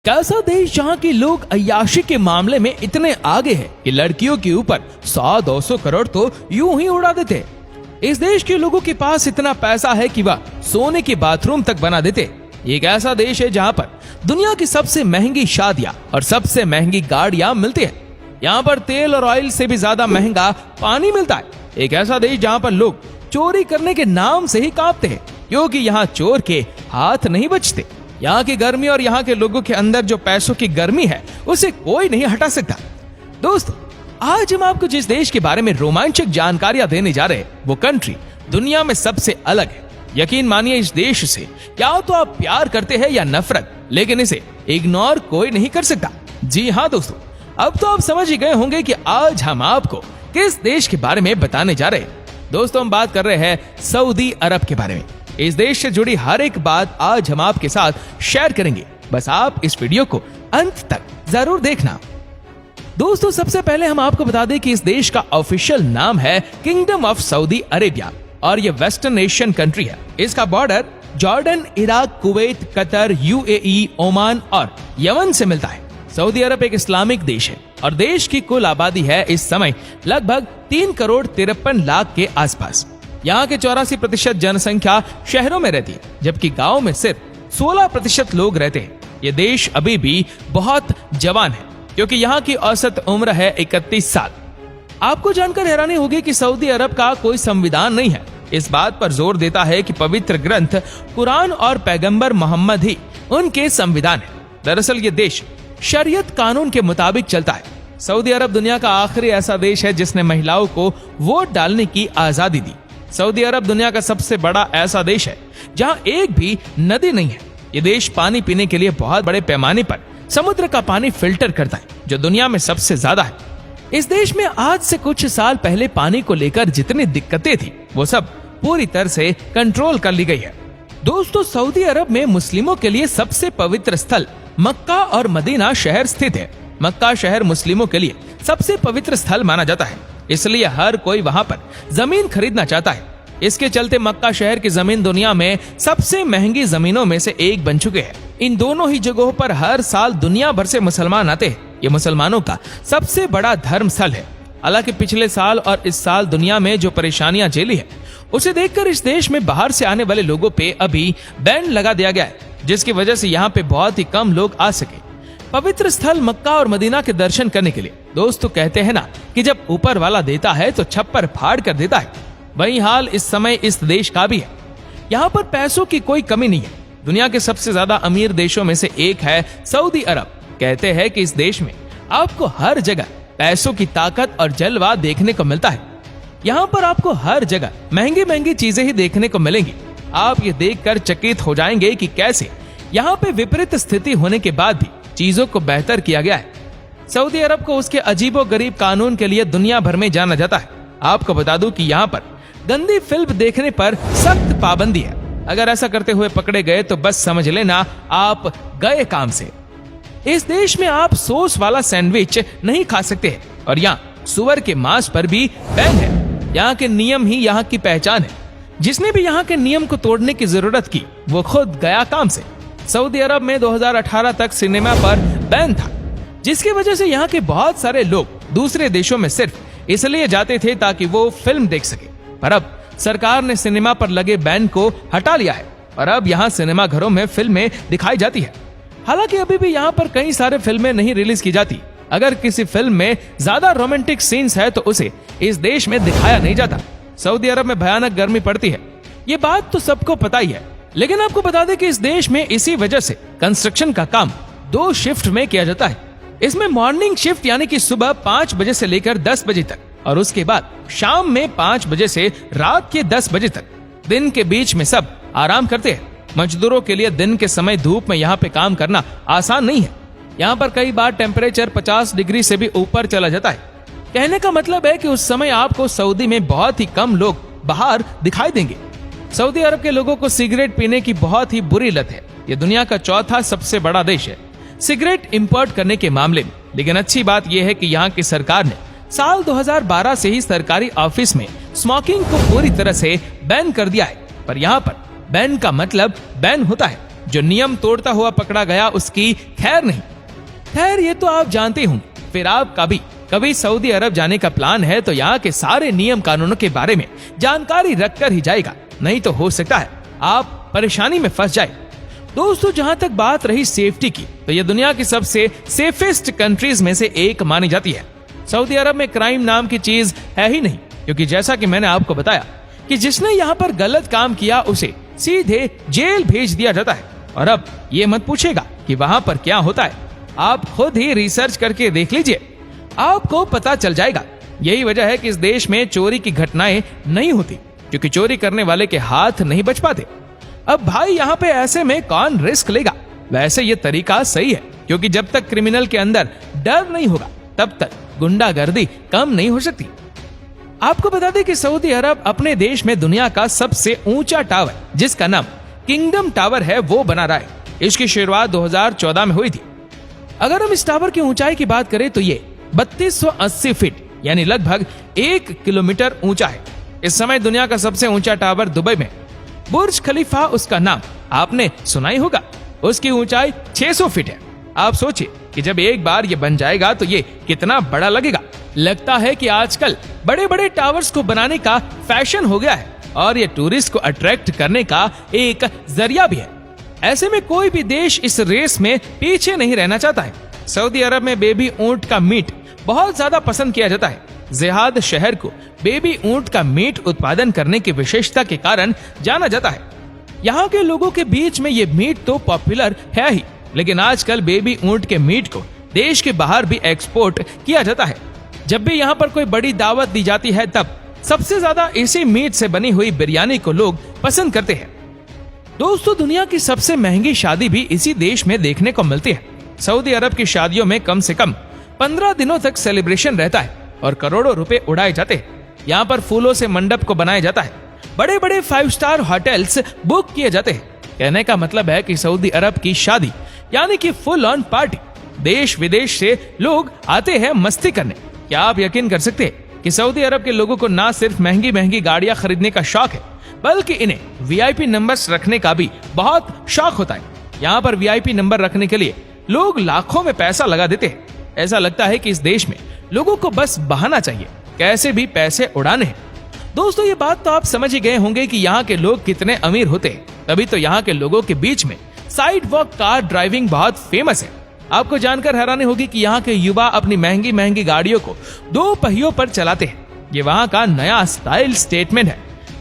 कैसा देश जहाँ के लोग अय्याशी के मामले में इतने आगे हैं कि लड़कियों के ऊपर 100-200 करोड़ तो यूं ही उड़ा देते। इस देश के लोगों के पास इतना पैसा है कि वह सोने के बाथरूम तक बना देते। एक ऐसा देश है जहाँ पर दुनिया की सबसे महंगी शादियां और सबसे महंगी गाड़ियां मिलती है। यहाँ पर तेल और ऑयल से भी ज्यादा महंगा पानी मिलता है। एक ऐसा देश जहाँ पर लोग चोरी करने के नाम से ही कांपते हैं, क्योंकि यहाँ चोर के हाथ नहीं बचते। यहाँ की गर्मी और यहाँ के लोगों के अंदर जो पैसों की गर्मी है उसे कोई नहीं हटा सकता। दोस्तों, आज हम आपको जिस देश के बारे में रोमांचक जानकारियां देने जा रहे हैं वो कंट्री दुनिया में सबसे अलग है। यकीन मानिए, इस देश से क्या तो आप प्यार करते हैं या नफरत, लेकिन इसे इग्नोर कोई नहीं कर सकता। जी हाँ दोस्तों, अब तो आप समझ ही गए होंगे कि आज हम आपको किस देश के बारे में बताने जा रहे हैं। दोस्तों, हम बात कर रहे हैं सऊदी अरब के बारे में। इस देश से जुड़ी हर एक बात आज हम आपके साथ शेयर करेंगे, बस आप इस वीडियो को अंत तक जरूर देखना। दोस्तों, सबसे पहले हम आपको बता दें कि इस देश का ऑफिशियल नाम है किंगडम ऑफ सऊदी अरेबिया और ये वेस्टर्न एशियन कंट्री है। इसका border Jordan, Iraq, Kuwait, Qatar, UAE, Oman और यमन से मिलता है। सऊदी अरब एक इस्लामिक देश है और देश की कुल आबादी है इस समय लगभग 3,53,00,000 के आसपास। यहाँ के 84% जनसंख्या शहरों में रहती है, जबकि गाँव में सिर्फ 16% लोग रहते हैं। ये देश अभी भी बहुत जवान है, क्योंकि यहाँ की औसत उम्र है 31 साल। आपको जानकर हैरानी होगी कि सऊदी अरब का कोई संविधान नहीं है। इस बात पर जोर देता है कि पवित्र ग्रंथ कुरान और पैगंबर मोहम्मद ही उनके संविधान है। दरअसल ये देश शरीयत कानून के मुताबिक चलता है। सऊदी अरब दुनिया का आखिरी ऐसा देश है जिसने महिलाओं को वोट डालने की आजादी दी। सऊदी अरब दुनिया का सबसे बड़ा ऐसा देश है जहां एक भी नदी नहीं है। ये देश पानी पीने के लिए बहुत बड़े पैमाने पर समुद्र का पानी फिल्टर करता है, जो दुनिया में सबसे ज्यादा है। इस देश में आज से कुछ साल पहले पानी को लेकर जितनी दिक्कतें थी वो सब पूरी तरह से कंट्रोल कर ली गई है। दोस्तों, सऊदी अरब में मुस्लिमों के लिए सबसे पवित्र स्थल मक्का और मदीना शहर स्थित है। मक्का शहर मुस्लिमों के लिए सबसे पवित्र स्थल माना जाता है, इसलिए हर कोई वहां पर जमीन खरीदना चाहता है। इसके चलते मक्का शहर की जमीन दुनिया में सबसे महंगी जमीनों में से एक बन चुके हैं। इन दोनों ही जगहों पर हर साल दुनिया भर से मुसलमान आते हैं। ये मुसलमानों का सबसे बड़ा धर्म स्थल है। हालांकि पिछले साल और इस साल दुनिया में जो परेशानियां झेली है उसे देखकर इस देश में बाहर से आने वाले लोगों पे अभी बैन लगा दिया गया है, जिसकी वजह से यहाँ पे बहुत ही कम लोग आ सके पवित्र स्थल मक्का और मदीना के दर्शन करने के लिए। दोस्तों, कहते हैं ना कि जब ऊपर वाला देता है तो छप्पर फाड़ कर देता है। वही हाल इस समय इस देश का भी है। यहाँ पर पैसों की कोई कमी नहीं है। दुनिया के सबसे ज्यादा अमीर देशों में से एक है सऊदी अरब। कहते हैं कि इस देश में आपको हर जगह पैसों की ताकत और जलवा देखने को मिलता है। यहाँ पर आपको हर जगह महंगी महंगी चीजें ही देखने को मिलेंगी। आप ये देखकर चकित हो जाएंगे कि कैसे यहाँ पे विपरीत स्थिति होने के बाद भी चीजों को बेहतर किया गया है। सऊदी अरब को उसके अजीबोगरीब कानून के लिए दुनिया भर में जाना जाता है। आपको बता दूं कि यहाँ पर गंदी फिल्म देखने पर सख्त पाबंदी है। अगर ऐसा करते हुए पकड़े गए तो बस समझ लेना आप गए काम से। इस देश में आप सॉस वाला सैंडविच नहीं खा सकते हैं और यहाँ सुअर के मांस पर भी बैन है। यहाँ के नियम ही यहाँ की पहचान है। जिसने भी यहाँ के नियम को तोड़ने की जरूरत की वो खुद गया काम से। सऊदी अरब में 2018 तक सिनेमा पर बैन था, जिसकी वजह से यहाँ के बहुत सारे लोग दूसरे देशों में सिर्फ इसलिए जाते थे ताकि वो फिल्म देख सके। पर अब सरकार ने सिनेमा पर लगे बैन को हटा लिया है और अब यहाँ सिनेमा घरों में फिल्में दिखाई जाती है। हालांकि अभी भी यहाँ पर कई सारे फिल्में नहीं रिलीज की जाती। अगर किसी फिल्म में ज्यादा रोमांटिक सीन्स है तो उसे इस देश में दिखाया नहीं जाता। सऊदी अरब में भयानक गर्मी पड़ती है, ये बात तो सबको पता ही है। लेकिन आपको बता दें कि इस देश में इसी वजह से कंस्ट्रक्शन का काम 2 शिफ्ट में किया जाता है। इसमें मॉर्निंग शिफ्ट यानी कि सुबह 5 बजे से लेकर 10 बजे तक और उसके बाद शाम में 5 बजे से रात के 10 बजे तक। दिन के बीच में सब आराम करते हैं। मजदूरों के लिए दिन के समय धूप में यहाँ पे काम करना आसान नहीं है। यहाँ पर कई बार टेम्परेचर 50 डिग्री से भी ऊपर चला जाता है। कहने का मतलब है कि उस समय आपको सऊदी में बहुत ही कम लोग बाहर दिखाई देंगे। सऊदी अरब के लोगों को सिगरेट पीने की बहुत ही बुरी लत है। ये दुनिया का चौथा सबसे बड़ा देश है सिगरेट इंपोर्ट करने के मामले में। लेकिन अच्छी बात यह है कि यहाँ की सरकार ने साल 2012 से ही सरकारी ऑफिस में स्मोकिंग को पूरी तरह से बैन कर दिया है। पर यहाँ पर बैन का मतलब बैन होता है। जो नियम तोड़ता हुआ पकड़ा गया उसकी खैर नहीं। खैर ये तो आप जानते होंगे। फिर आपका भी कभी सऊदी अरब जाने का प्लान है तो यहाँ के सारे नियम कानूनों के बारे में जानकारी रखकर ही जाएगा, नहीं तो हो सकता है आप परेशानी में फंस जाए। दोस्तों जहां तक बात रही सेफ्टी की, तो ये दुनिया की सबसे सेफेस्ट कंट्रीज में से एक मानी जाती है। सऊदी अरब में क्राइम नाम की चीज है ही नहीं, क्योंकि जैसा कि मैंने आपको बताया कि जिसने यहाँ पर गलत काम किया उसे सीधे जेल भेज दिया जाता है। और अब ये मत पूछेगा कि वहां पर क्या होता है, आप खुद ही रिसर्च करके देख लीजिए, आपको पता चल जाएगा। यही वजह है कि इस देश में चोरी की घटनाएं नहीं होती, क्योंकि चोरी करने वाले के हाथ नहीं बच पाते। अब भाई यहाँ पे ऐसे में कौन रिस्क लेगा? वैसे ये तरीका सही है, क्योंकि जब तक क्रिमिनल के अंदर डर नहीं होगा तब तक गुंडागर्दी कम नहीं हो सकती। आपको बता दें कि सऊदी अरब अपने देश में दुनिया का सबसे ऊंचा टावर, जिसका नाम किंगडम टावर है, वो बना रहा है। इसकी शुरुआत 2014 में हुई थी। अगर हम इस टावर की ऊंचाई की बात करें तो ये 3280 फीट यानी लगभग 1 किलोमीटर ऊंचा है। इस समय दुनिया का सबसे ऊंचा टावर दुबई में बुर्ज खलीफा, उसका नाम आपने सुना ही होगा। उसकी ऊंचाई 600 फीट है। आप सोचिए कि जब एक बार ये बन जाएगा तो ये कितना बड़ा लगेगा। लगता है कि आजकल बड़े बड़े टावर्स को बनाने का फैशन हो गया है और ये टूरिस्ट को अट्रैक्ट करने का एक जरिया भी है। ऐसे में कोई भी देश इस रेस में पीछे नहीं रहना चाहता है। सऊदी अरब में बेबी ऊंट का मीट बहुत ज्यादा पसंद किया जाता है। जिहाद शहर को बेबी ऊंट का मीट उत्पादन करने की विशेषता के कारण जाना जाता है। यहाँ के लोगों के बीच में ये मीट तो पॉपुलर है ही, लेकिन आजकल बेबी ऊंट के मीट को देश के बाहर भी एक्सपोर्ट किया जाता है। जब भी यहाँ पर कोई बड़ी दावत दी जाती है तब सबसे ज्यादा इसी मीट से बनी हुई बिरयानी को लोग पसंद करते हैं। दोस्तों दुनिया की सबसे महंगी शादी भी इसी देश में देखने को मिलती है। सऊदी अरब की शादियों में कम से कम 15 दिनों तक सेलिब्रेशन रहता है और करोड़ों रुपए उड़ाए जाते हैं। यहाँ पर फूलों से मंडप को बनाया जाता है। बड़े बड़े 5 स्टार होटल्स बुक किए जाते हैं। कहने का मतलब है कि सऊदी अरब की शादी यानी कि फुल ऑन पार्टी। देश विदेश से लोग आते हैं मस्ती करने। क्या आप यकीन कर सकते हैं कि सऊदी अरब के लोगों को ना सिर्फ महंगी महंगी गाड़ियां खरीदने का शौक है, बल्कि इन्हें वीआईपी नंबर्स रखने का भी बहुत शौक होता है। यहाँ पर वीआईपी नंबर रखने के लिए लोग लाखों में पैसा लगा देते हैं। ऐसा लगता है कि इस देश में लोगों को बस बहाना चाहिए, कैसे भी पैसे उड़ाने हैं। दोस्तों ये बात तो आप समझ ही गए होंगे कि यहाँ के लोग कितने अमीर होते हैं, तभी तो यहाँ के लोगों के बीच में साइड वॉक कार ड्राइविंग बहुत फेमस है। आपको जानकर हैरानी होगी कि यहाँ के युवा अपनी महंगी महंगी गाड़ियों को 2 पहियों पर चलाते हैं। ये वहाँ का नया स्टाइल स्टेटमेंट है।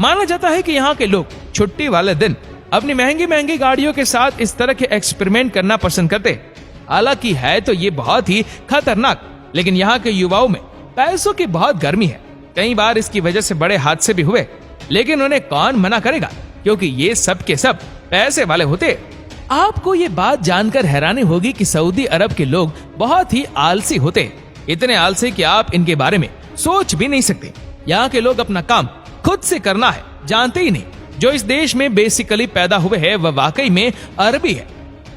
माना जाता है कि यहाँ के लोग छुट्टी वाले दिन अपनी महंगी महंगी गाड़ियों के साथ इस तरह के एक्सपेरिमेंट करना पसंद करते हैं। हालांकि है तो ये बहुत ही खतरनाक, लेकिन यहाँ के युवाओं में पैसों की बहुत गर्मी है। कई बार इसकी वजह से बड़े हादसे भी हुए, लेकिन उन्हें कौन मना करेगा, क्योंकि ये सब के सब पैसे वाले होते। आपको ये बात जानकर हैरानी होगी कि सऊदी अरब के लोग बहुत ही आलसी होते हैं। इतने आलसी कि आप इनके बारे में सोच भी नहीं सकते। यहाँ के लोग अपना काम खुद से करना है जानते ही नहीं। जो इस देश में बेसिकली पैदा हुए हैं वह वाकई में अरबी है।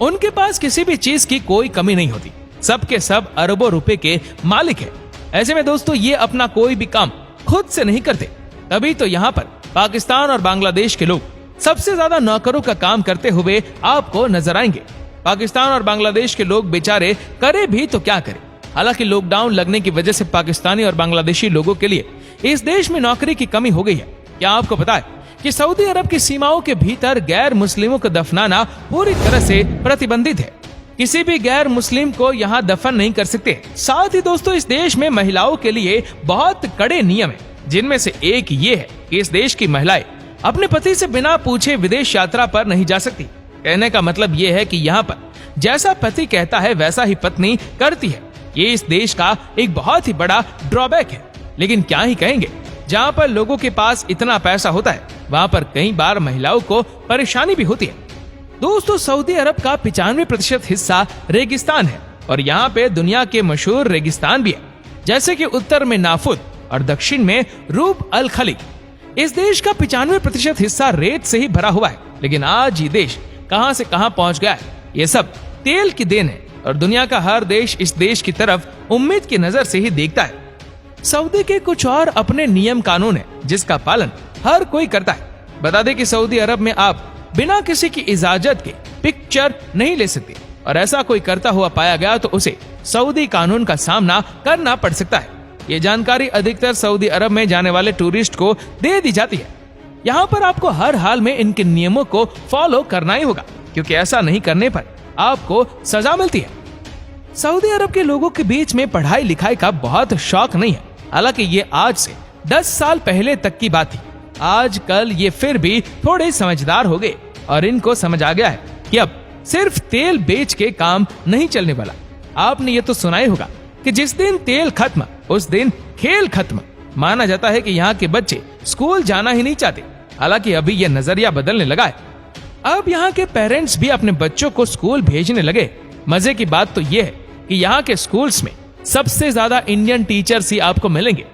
उनके पास किसी भी चीज की कोई कमी नहीं होती। सब के सब अरबों रुपए के मालिक है। ऐसे में दोस्तों ये अपना कोई भी काम खुद से नहीं करते। तभी तो यहाँ पर पाकिस्तान और बांग्लादेश के लोग सबसे ज्यादा नौकरों का काम करते हुए आपको नजर आएंगे। पाकिस्तान और बांग्लादेश के लोग बेचारे करे भी तो क्या करें। हालांकि लॉकडाउन लगने की वजह से पाकिस्तानी और बांग्लादेशी लोगों के लिए इस देश में नौकरी की कमी हो गई है। क्या आपको पता है कि सऊदी अरब की सीमाओं के भीतर गैर मुस्लिमों को दफनाना पूरी तरह से प्रतिबंधित है। किसी भी गैर मुस्लिम को यहाँ दफन नहीं कर सकते। साथ ही दोस्तों इस देश में महिलाओं के लिए बहुत कड़े नियम है, जिनमें से एक ये है कि इस देश की महिलाएं अपने पति से बिना पूछे विदेश यात्रा पर नहीं जा सकती। कहने का मतलब ये है कि यहाँ पर जैसा पति कहता है वैसा ही पत्नी करती है। ये इस देश का एक बहुत ही बड़ा ड्रॉबैक है। लेकिन क्या ही कहेंगे, जहाँ पर लोगों के पास इतना पैसा होता है वहाँ पर कई बार महिलाओं को परेशानी भी होती है। दोस्तों सऊदी अरब का 95% हिस्सा रेगिस्तान है और यहाँ पे दुनिया के मशहूर रेगिस्तान भी है, जैसे कि उत्तर में नाफुद और दक्षिण में रूब अल खली। इस देश का 95% हिस्सा रेत से ही भरा हुआ है, लेकिन आज ये देश कहां से कहां पहुंच गया है, ये सब तेल की देन है और दुनिया का हर देश इस देश की तरफ उम्मीद की नजर से ही देखता है। सऊदी के कुछ और अपने नियम कानून है जिसका पालन हर कोई करता है। बता दें कि सऊदी अरब में आप बिना किसी की इजाजत के पिक्चर नहीं ले सकती, और ऐसा कोई करता हुआ पाया गया तो उसे सऊदी कानून का सामना करना पड़ सकता है। ये जानकारी अधिकतर सऊदी अरब में जाने वाले टूरिस्ट को दे दी जाती है। यहाँ पर आपको हर हाल में इनके नियमों को फॉलो करना ही होगा, क्योंकि ऐसा नहीं करने पर आपको सजा मिलती है। सऊदी अरब के लोगों के बीच में पढ़ाई लिखाई का बहुत शौक नहीं है। हालांकि ये आज से 10 साल पहले तक की बात थी। आजकल ये फिर भी थोड़े समझदार हो गए और इनको समझ आ गया है कि अब सिर्फ तेल बेच के काम नहीं चलने वाला। आपने ये तो सुना ही होगा कि जिस दिन तेल खत्म उस दिन खेल खत्म। माना जाता है कि यहाँ के बच्चे स्कूल जाना ही नहीं चाहते। हालांकि अभी यह नजरिया बदलने लगा है। अब यहाँ के पेरेंट्स भी अपने बच्चों को स्कूल भेजने लगे। मजे की बात तो यह है कि यहाँ के स्कूल्स में सबसे ज्यादा इंडियन टीचर्स ही आपको मिलेंगे।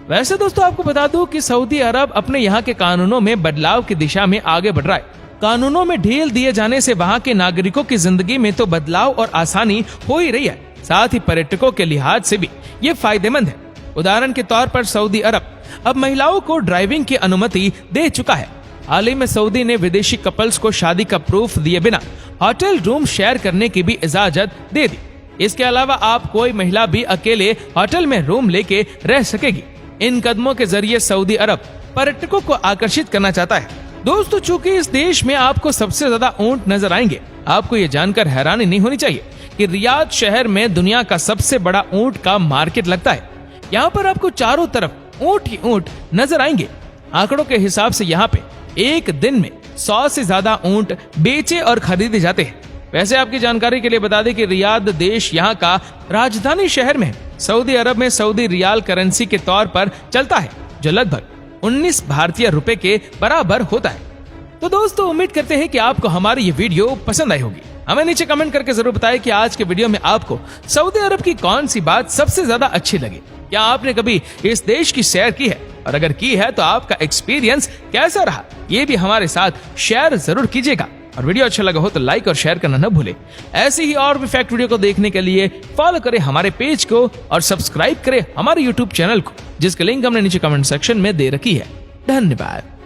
वैसे दोस्तों आपको बता दूं कि सऊदी अरब अपने यहाँ के कानूनों में बदलाव की दिशा में आगे बढ़ रहा है। कानूनों में ढील दिए जाने से वहाँ के नागरिकों की जिंदगी में तो बदलाव और आसानी हो ही रही है, साथ ही पर्यटकों के लिहाज से भी ये फायदेमंद है। उदाहरण के तौर पर सऊदी अरब अब महिलाओं को ड्राइविंग की अनुमति दे चुका है। हाल ही में सऊदी ने विदेशी कपल्स को शादी का प्रूफ दिए बिना होटल रूम शेयर करने की भी इजाजत दे दी। इसके अलावा आप कोई महिला भी अकेले होटल में रूम लेके रह सकेगी। इन कदमों के जरिए सऊदी अरब पर्यटकों को आकर्षित करना चाहता है। दोस्तों चूंकि इस देश में आपको सबसे ज्यादा ऊंट नजर आएंगे, आपको ये जानकर हैरानी नहीं होनी चाहिए कि रियाद शहर में दुनिया का सबसे बड़ा ऊंट का मार्केट लगता है। यहाँ पर आपको चारों तरफ ऊंट ही ऊंट नजर आएंगे। आंकड़ों के हिसाब से यहाँ पे एक दिन में 100 से ज्यादा ऊंट बेचे और खरीदे जाते हैं। वैसे आपकी जानकारी के लिए बता दें कि रियाद देश यहाँ का राजधानी शहर में है। सऊदी अरब में सऊदी रियाल करेंसी के तौर पर चलता है, जो लगभग 19 भारतीय रुपए के बराबर होता है। तो दोस्तों उम्मीद करते हैं कि आपको हमारी ये वीडियो पसंद आई होगी। हमें नीचे कमेंट करके जरूर बताएं कि आज के वीडियो में आपको सऊदी अरब की कौन सी बात सबसे ज्यादा अच्छी लगी। क्या आपने कभी इस देश की सैर की है, और अगर की है तो आपका एक्सपीरियंस कैसा रहा, ये भी हमारे साथ शेयर जरूर कीजिएगा। और वीडियो अच्छा लगा हो तो लाइक और शेयर करना न भूले। ऐसी ही और भी फैक्ट वीडियो को देखने के लिए फॉलो करें हमारे पेज को और सब्सक्राइब करें हमारे यूट्यूब चैनल को, जिसका लिंक हमने नीचे कमेंट सेक्शन में दे रखी है। धन्यवाद।